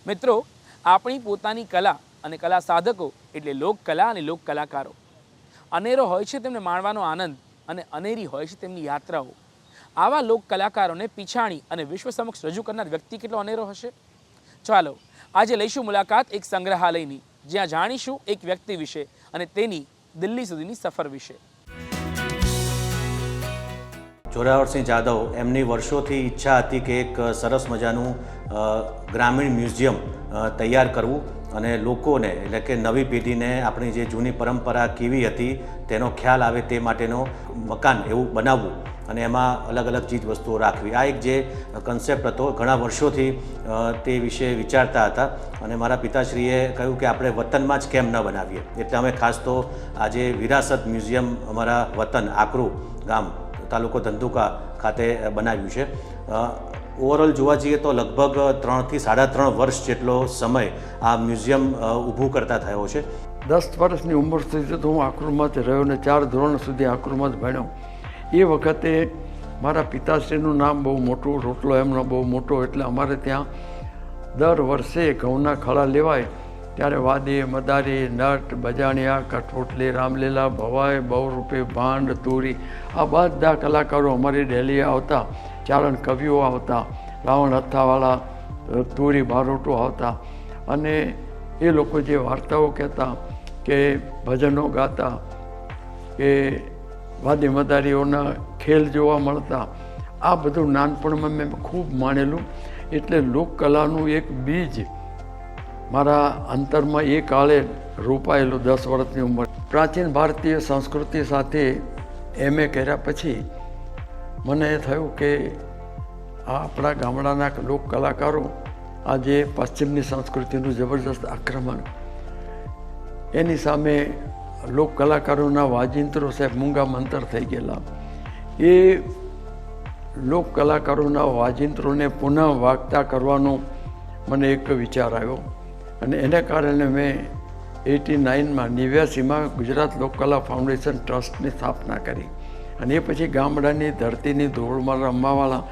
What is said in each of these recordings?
મિત્રો, આપણી પોતાની કલા અને કલા સાધકો એટલે લોકકલા અને લોક કલાકારો. અનેરો હોય છે તેમને માણવાનો આનંદ અને અનેરી હોય છે તેમની યાત્રાઓ. આવા લોક કલાકારોને પીછાણી અને વિશ્વ સમક્ષ રજૂ કરનાર વ્યક્તિ કેટલો અનેરો હશે? ચાલો આજે લઈશું મુલાકાત એક સંગ્રહાલયની, જ્યાં જાણીશું એક વ્યક્તિ વિશે અને તેની દિલ્હી સુધીની સફર વિશે. જોરાવરસિંહ જાદવ, એમની વર્ષોથી ઈચ્છા હતી કે એક સરસ મજાનું ગ્રામીણ મ્યુઝિયમ તૈયાર કરવું અને લોકોને એટલે કે નવી પેઢીને આપણી જે જૂની પરંપરા કેવી હતી તેનો ખ્યાલ આવે તે માટેનો મકાન એવું બનાવવું અને એમાં અલગ અલગ ચીજ વસ્તુઓ રાખવી. આ એક જે કન્સેપ્ટ હતો ઘણા વર્ષોથી તે વિશે વિચારતા હતા અને મારા પિતાશ્રીએ કહ્યું કે આપણે વતનમાં જ કેમ ન બનાવીએ. એટલે અમે ખાસ તો આજે વિરાસત મ્યુઝિયમ અમારા વતન આકરુ ગામ તાલુકો ધંધુકા ખાતે બનાવ્યું છે. ઓવરઓલ જોવા જઈએ તો લગભગ 3 થી 3.5 વર્ષ જેટલો સમય આ મ્યુઝિયમ ઊભું કરતા થયો છે. 10 વર્ષની ઉંમર સુધી તો હું આકરુમાં જ રહ્યો ને 4 ધોરણ સુધી આકરુમાં જ ભણ્યો. એ વખતે મારા પિતાશ્રીનું નામ બહુ મોટું, રોટલો એમનો બહુ મોટો, એટલે અમારે ત્યાં દર વર્ષે ઘઉંના ખળા લેવાય ત્યારે વાદી, મદારી, નટ, બજાણિયા, કઠોટલી, રામલીલા, ભવાઈ, બહુરૂપી, ભાંડ, તુરી, આ બધા કલાકારો અમારી ડેલીએ આવતા. ચારણ કવિઓ આવતા, રાવણ હથ્થાવાળા, તુરી બારોટો આવતા અને એ લોકો જે વાર્તાઓ કહેતા કે ભજનો ગાતા કે વાદી મદારીઓના ખેલ જોવા મળતા, આ બધું નાનપણમાં મેં ખૂબ માણેલું. એટલે લોકકલાનું એક બીજ મારા અંતરમાં એ કાળે રોપાયેલું 10 વર્ષની ઉંમર. પ્રાચીન ભારતીય સંસ્કૃતિ સાથે MA કર્યા પછી મને એ થયું કે આ આપણા ગામડાના લોક કલાકારો આજે પશ્ચિમની સંસ્કૃતિનું જબરજસ્ત આક્રમણ, એની સામે લોક કલાકારોના વાજિંત્રો સાહેબ મૂંગા મંતર થઈ ગયેલા. એ લોક કલાકારોના વાજિંત્રોને પુનઃ વાગતા કરવાનો મને એક વિચાર આવ્યો અને એને કારણે મેં 89માં ગુજરાત લોકકલા ફાઉન્ડેશન ટ્રસ્ટની સ્થાપના કરી. અને એ પછી ગામડાની ધરતીની ધૂળમાં રમવાવાળા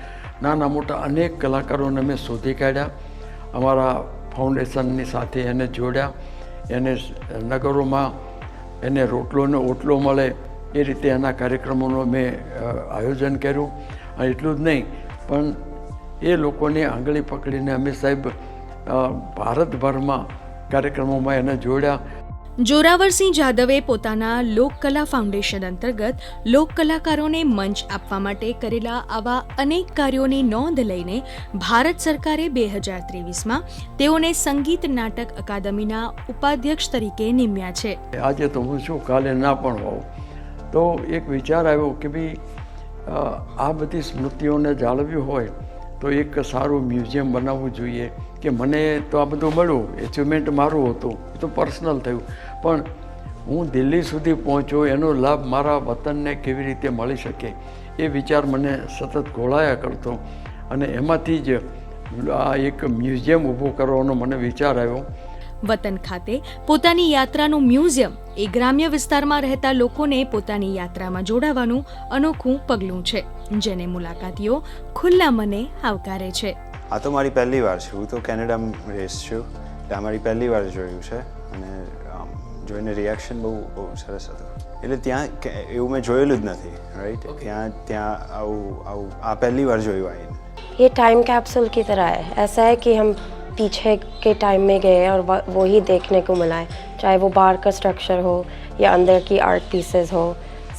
નાના મોટા અનેક કલાકારોને મેં શોધી કાઢ્યા. અમારા ફાઉન્ડેશનની સાથે એને જોડ્યા, એને નગરોમાં એને રોટલો ને ઓટલો મળે એ રીતે એના કાર્યક્રમોનું મેં આયોજન કર્યું. અને એટલું જ નહીં પણ એ લોકોની આંગળી પકડીને અમે સાહેબ ભારતભરમાં કાર્યક્રમોમાં એને જોડ્યા. જોરાવરસિંહ જાદવે પોતાના લોકકલા ફાઉન્ડેશન અંતર્ગત લોક કલાકારોને મંચ આપવા માટે કરેલા આવા અનેક કાર્યોની નોંધ લઈને ભારત સરકારે 2023માં તેઓને સંગીત નાટક અકાદમીના ઉપાધ્યક્ષ તરીકે નિમ્યા છે. આજે તો હું છું, કાલે ના પણ હોઉં. તો એક વિચાર આવ્યો કે ભાઈ આ બધી સ્મૃતિઓને જાળવવી હોય તો એક સારું મ્યુઝિયમ બનાવવું જોઈએ. કે મને તો આ બધું મળ્યું, એચિવમેન્ટ મારું હતું, એ તો પર્સનલ થયું, પણ હું દિલ્હી સુધી પહોંચ્યો એનો લાભ મારા વતનને કેવી રીતે મળી શકે એ વિચાર મને સતત ઘોળાયા કરતો અને એમાંથી જ આ એક મ્યુઝિયમ ઊભું કરવાનો મને વિચાર આવ્યો. વતન ખાતે પોતાની યાત્રાનું મ્યુઝિયમ એ ગ્રામ્ય વિસ્તારમાં રહેતા લોકોને પોતાની યાત્રામાં જોડાવાનું અનોખું પગલું છે, જેને મુલાકાતીઓ ખુલ્લા મને આવકારે છે. આ તો મારી પહેલી વાર છે. હું તો કેનેડામાં રેસ છું, એટલે મારી પહેલી વાર જોયું છે અને જોઈને રિએક્શન બહુ સરસ હતું. એટલે ત્યાં એવું મેં જોયેલું જ નથી, રાઈટ? ત્યાં આવું આ પહેલી વાર જોયું આવીને. ये टाइम कैप्सूल की तरह है. ऐसा है कि हम पीछे के टाइम में गए और वो ही देखने को मिला है, चाहे वो बाहर का स्ट्रक्चर हो या अंदर की आर्ट पीसेस हो,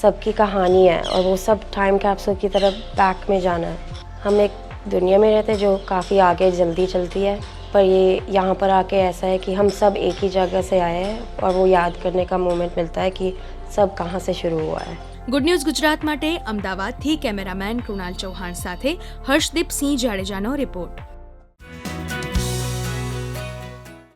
सबकी कहानी है और वो सब टाइम कैप्सूल की तरफ बैक में जाना है. हम एक दुनिया में रहते जो काफ़ी आगे जल्दी चलती है, पर ये यहाँ पर आके ऐसा है कि हम सब एक ही जगह से आए हैं और वो याद करने का मोमेंट मिलता है कि सब कहाँ से शुरू हुआ है. ગુડ ન્યૂઝ ગુજરાત માટે અમદાવાદથી કેમેરામેન કૃણાલ ચૌહાણ સાથે હર્ષદીપ સિંહ જાડેજાનો રિપોર્ટ.